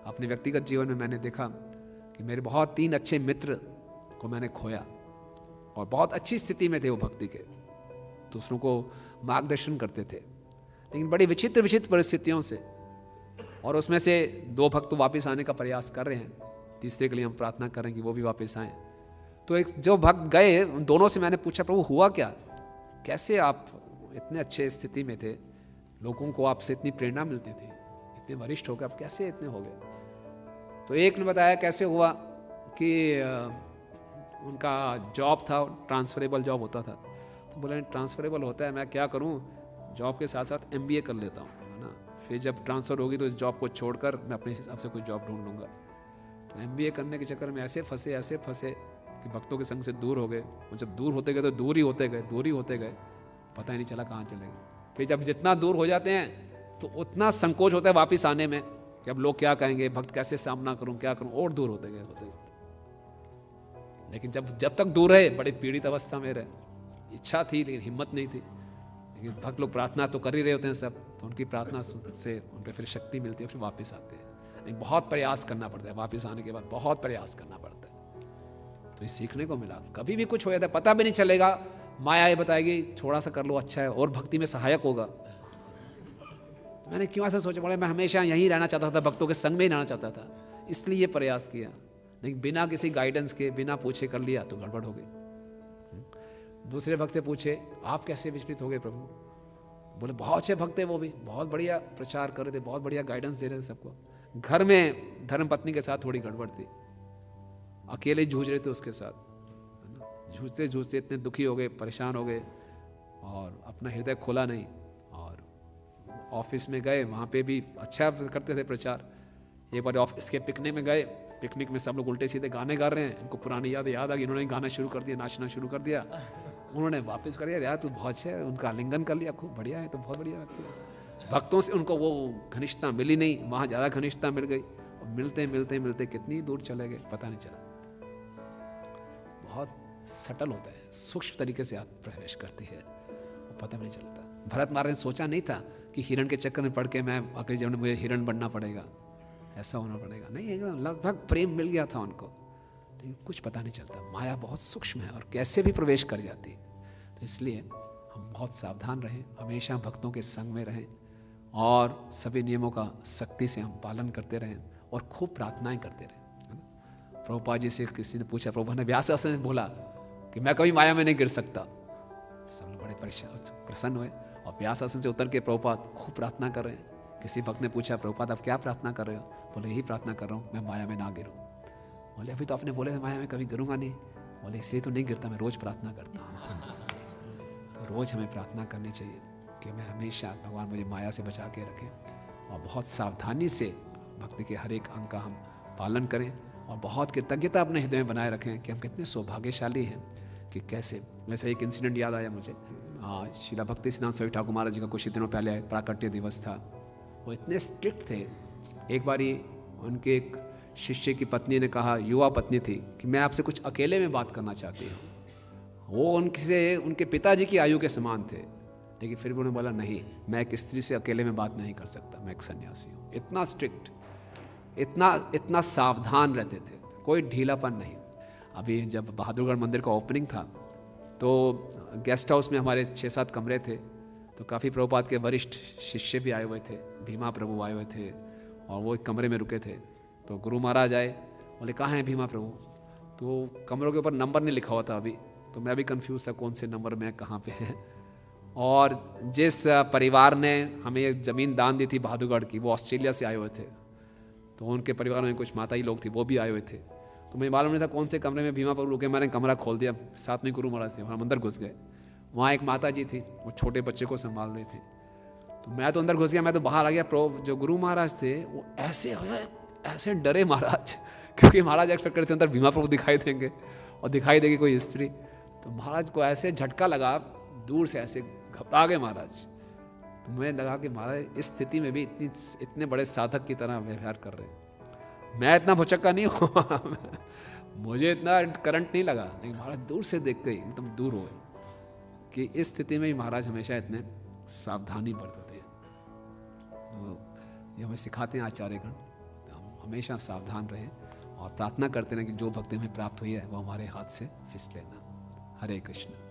अपने व्यक्तिगत जीवन में मैंने देखा कि मेरे बहुत 3 अच्छे मित्र को मैंने खोया, और बहुत अच्छी स्थिति में थे वो भक्ति के, दूसरों को मार्गदर्शन करते थे, लेकिन बड़ी विचित्र विचित्र परिस्थितियों से। और उसमें से 2 भक्त वापस आने का प्रयास कर रहे हैं, तीसरे के लिए हम प्रार्थना कर रहे हैं कि वो भी वापस आएँ। तो एक जो भक्त गए, उन दोनों से मैंने पूछा, प्रभु हुआ क्या, कैसे आप इतने अच्छे स्थिति में थे, लोगों को आपसे इतनी प्रेरणा मिलती थी, इतने वरिष्ठ हो गए, आप कैसे इतने हो गए। तो एक ने बताया कैसे हुआ कि उनका जॉब था, ट्रांसफरेबल जॉब होता था। तो बोले ट्रांसफरेबल होता है, मैं क्या करूं, जॉब के साथ साथ MBA कर लेता हूं, है ना, फिर जब ट्रांसफ़र होगी तो इस जॉब को छोड़कर मैं अपने हिसाब से कोई जॉब ढूंढ लूँगा। तो MBA करने के चक्कर में ऐसे फंसे कि भक्तों के संग से दूर हो गए, और जब दूर होते गए तो दूर ही होते गए, पता ही नहीं चला कहाँ चले गए। फिर जब जितना दूर हो जाते हैं तो उतना संकोच होता है वापस आने में कि अब लोग क्या कहेंगे, भक्त कैसे सामना करूं, क्या करूं, और दूर होते गए। लेकिन जब तक दूर रहे बड़ी पीड़ित अवस्था में रहे, इच्छा थी लेकिन हिम्मत नहीं थी। लेकिन भक्त लोग प्रार्थना तो कर ही रहे होते हैं सब, तो उनकी प्रार्थना से उन पर फिर शक्ति मिलती है, फिर वापस आते हैं। लेकिन बहुत प्रयास करना पड़ता है, वापस आने के बाद बहुत प्रयास करना पड़ता है। तो ये सीखने को मिला, कभी भी कुछ हो जाता है पता भी नहीं चलेगा, माया ये बताएगी थोड़ा सा कर लो, अच्छा है, और भक्ति में सहायक होगा। मैंने क्यों ऐसा सोचा, बोले मैं हमेशा यहीं रहना चाहता था, भक्तों के संग में ही रहना चाहता था, इसलिए ये प्रयास किया। लेकिन बिना किसी गाइडेंस के, बिना पूछे कर लिया तो गड़बड़ हो गई। दूसरे भक्त से पूछे, आप कैसे विचलित हो गए प्रभु। बोले बहुत अच्छे भक्त थे, वो भी बहुत बढ़िया प्रचार कर रहे थे, बहुत बढ़िया गाइडेंस दे रहे थे सबको। घर में धर्मपत्नी के साथ थोड़ी गड़बड़ थी, अकेले जूझ रहे थे उसके साथ, झूझते झूझते इतने दुखी हो गए, परेशान हो गए, और अपना हृदय खोला नहीं। और ऑफिस में गए, वहाँ पे भी अच्छा करते थे प्रचार। एक बार ऑफिस के पिकनिक में गए, पिकनिक में सब लोग उल्टे सीधे गाने गा रहे हैं, इनको पुरानी याद आ गई, इन्होंने गाना शुरू कर दिया, नाचना शुरू कर दिया। उन्होंने वापस कर दिया, यार तू बहुत अच्छा है, उनका आलिंगन कर लिया, खूब बढ़िया है, तो बहुत बढ़िया लगती है। भक्तों से उनको वो घनिष्ठता मिली नहीं, वहाँ ज़्यादा घनिष्ठता मिल गई, और मिलते मिलते मिलते कितनी दूर चले गए पता नहीं चला। बहुत सटल होता है, सूक्ष्म तरीके से आप प्रवेश करती है, वो पता नहीं चलता। भरत महाराज ने सोचा नहीं था कि हिरण के चक्कर में पड़ के मैं अगले जीवन में मुझे हिरण बनना पड़ेगा, ऐसा होना पड़ेगा, नहीं, एकदम लगभग प्रेम मिल गया था उनको, लेकिन कुछ पता नहीं चलता। माया बहुत सूक्ष्म है और कैसे भी प्रवेश कर जाती है। तो इसलिए हम बहुत सावधान रहें, हमेशा भक्तों के संग में रहें, और सभी नियमों का सख्ती से हम पालन करते रहें, और खूब प्रार्थनाएं करते रहें। प्रभुपाद जी से किसी ने पूछा, प्रभु ने व्यास आसन में बोला कि मैं कभी माया में नहीं गिर सकता। सब लोग बड़े प्रसन्न हुए, और व्यास आसन से उतर के प्रभुपाद खूब प्रार्थना कर रहे हैं। किसी भक्त ने पूछा, प्रभुपाद आप क्या प्रार्थना कर रहे हो। बोले यही प्रार्थना कर रहा हूँ, मैं माया में ना गिरूँ। बोले अभी तो आपने बोले थे माया में कभी गिरूंगा नहीं। बोले इसलिए तो नहीं गिरता, मैं रोज़ प्रार्थना करता हूँ। तो रोज़ हमें प्रार्थना करनी चाहिए कि मैं हमेशा भगवान मुझे माया से बचा के रखें, और बहुत सावधानी से भक्ति के हर एक अंग का हम पालन करें, और बहुत कृतज्ञता अपने हृदय में बनाए रखें कि हम कितने सौभाग्यशाली हैं कि कैसे। वैसे एक इंसिडेंट याद आया मुझे, शिला भक्ति सिद्धांत स्वामी ठाकुर महाराज जी का कुछ दिनों पहले प्राकट्य दिवस था। वो इतने स्ट्रिक्ट थे, एक बारी उनके एक शिष्य की पत्नी ने कहा, युवा पत्नी थी, कि मैं आपसे कुछ अकेले में बात करना चाहती हूँ। वो उनके पिताजी की आयु के समान थे, लेकिन फिर भी उन्होंने बोला नहीं, मैं एक स्त्री से अकेले में बात नहीं कर सकता, मैं एक सन्यासी हूँ। इतना स्ट्रिक्ट, इतना सावधान रहते थे, कोई ढीलापन नहीं। अभी जब बहादुरगढ़ मंदिर का ओपनिंग था, तो गेस्ट हाउस में हमारे 6-7 कमरे थे, तो काफ़ी प्रभुपाद के वरिष्ठ शिष्य भी आए हुए थे, भीमा प्रभु आए हुए थे, और वो एक कमरे में रुके थे। तो गुरु महाराज आए, बोले कहाँ हैं भीमा प्रभु। तो कमरों के ऊपर नंबर नहीं लिखा हुआ था अभी, तो मैं भी कंफ्यूज था कौन से नंबर में कहाँ पे है। और जिस परिवार ने हमें ज़मीन दान दी थी बहादुरगढ़ की, वो ऑस्ट्रेलिया से आए हुए थे, तो उनके परिवार में कुछ माताई लोग थे, वो भी आए हुए थे। तो मुझे मालूम नहीं था कौन से कमरे में भीमा प्रभु रुके। मैंने कमरा खोल दिया, साथ में गुरु महाराज थे, हम अंदर घुस गए। वहाँ एक माता जी थी, वो छोटे बच्चे को संभाल रही थी। तो मैं तो अंदर घुस गया, मैं तो बाहर आ गया। जो गुरु महाराज थे वो ऐसे डरे महाराज, क्योंकि महाराज एक्सपेक्ट करते अंदर भीमा प्रभु दिखाई देंगे और दिखाई देगी कोई स्त्री। तो महाराज को ऐसे झटका लगा, दूर से ऐसे घबरा गए महाराज। तो मुझे लगा कि महाराज इस स्थिति में भी इतने बड़े साधक की तरह व्यवहार कर रहे हैं। मैं इतना भुचक्का नहीं हुआ, मुझे इतना करंट नहीं लगा, लेकिन महाराज दूर से देख के एकदम दूर हुए कि इस स्थिति में ही महाराज हमेशा इतने सावधानी बरतते हैं। तो ये हमें सिखाते हैं आचार्यगण, हम हमेशा सावधान रहें और प्रार्थना करते रहें कि जो भक्ति हमें प्राप्त हुई है वो हमारे हाथ से फिसले ना। हरे कृष्ण।